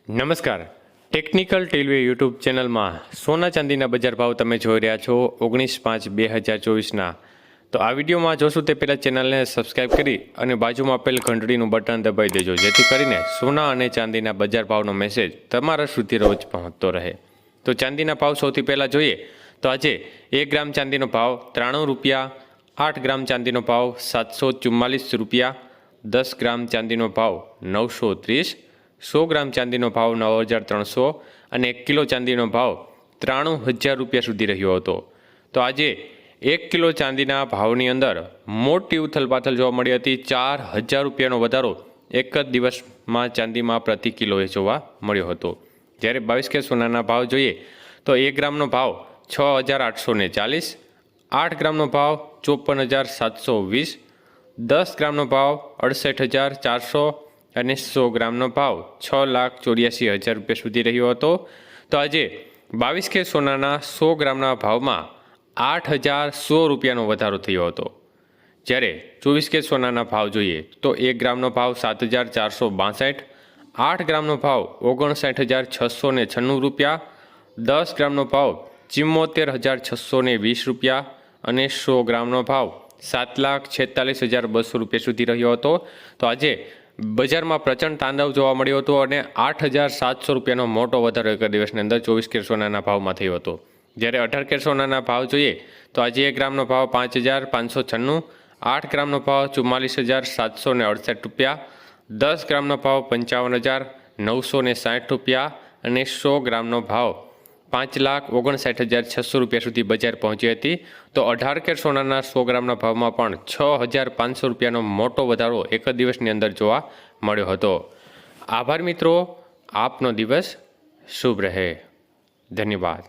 નમસ્કાર, technical ટેલવે YouTube ચેનલમાં સોના ચાંદીના બજાર ભાવ તમે જોઈ રહ્યા છો 19/5/2024ના। તો આ વિડીયોમાં જોશું તે પહેલાં ચેનલને સબસ્ક્રાઈબ કરી અને બાજુમાં આપેલ ઘંટડીનું બટન દબાવી દેજો, જેથી કરીને સોના અને ચાંદીના બજાર ભાવનો મેસેજ તમારા સુધી રોજ પહોંચતો રહે। તો ચાંદીના ભાવ સૌથી પહેલાં જોઈએ તો આજે 1 ગ્રામ ચાંદીનો ભાવ 93 રૂપિયા, 8 ગ્રામ ચાંદીનો ભાવ 744 રૂપિયા, 10 ગ્રામ ચાંદીનો ભાવ 930, 100 ગ્રામ ચાંદીનો ભાવ 9300 અને 1 કિલો ચાંદીનો ભાવ 93,000 રૂપિયા સુધી રહ્યો હતો। તો આજે 1 કિલો ચાંદીના ભાવની અંદર મોટી ઉથલપાથલ જોવા મળી હતી। 4,000 રૂપિયાનો વધારો એક જ દિવસમાં ચાંદીમાં પ્રતિ કિલોએ જોવા મળ્યો હતો। જ્યારે 22 કે સોનાના ભાવ જોઈએ તો 1 ગ્રામનો ભાવ 6,840, 8 ગ્રામનો ભાવ 54,720, 10 ગ્રામનો ભાવ 68,400 અને 100 ગ્રામનો ભાવ 6,84,000 રૂપિયા સુધી રહ્યો હતો। તો આજે 22 કે સોનાના 100 ગ્રામના ભાવમાં 8,100 રૂપિયાનો વધારો થયો હતો। જ્યારે 24 કે સોનાના ભાવ જોઈએ તો 1 ગ્રામનો ભાવ 7,462, 8 ગ્રામનો ભાવ 59,696 રૂપિયા, 10 ગ્રામનો ભાવ 74,620 રૂપિયા અને 100 ગ્રામનો ભાવ 7,46,200 રૂપિયા સુધી રહ્યો હતો। તો આજે બજારમાં પ્રચંડ તાંડવ જોવા મળ્યો હતો અને 8,700 રૂપિયાનો મોટો વધારો એક દિવસની અંદર 24 કેરેટ સોનાના ભાવમાં થયો હતો। જ્યારે 18 કેરેટ સોનાના ભાવ જોઈએ તો આજે 1 ગ્રામનો ભાવ 5,596, 8 ગ્રામનો ભાવ 44,768 રૂપિયા, 10 ગ્રામનો ભાવ 55,960 રૂપિયા અને 100 ગ્રામનો ભાવ 5,59,600 રૂપિયા સુધી બજાર પહોંચી હતી। તો 18 કેરેટ સોનાના 100 ગ્રામના ભાવમાં પણ 6,500 રૂપિયાનો મોટો વધારો એક જ દિવસની અંદર જોવા મળ્યો હતો। આભાર મિત્રો, આપનો દિવસ શુભ રહે। ધન્યવાદ।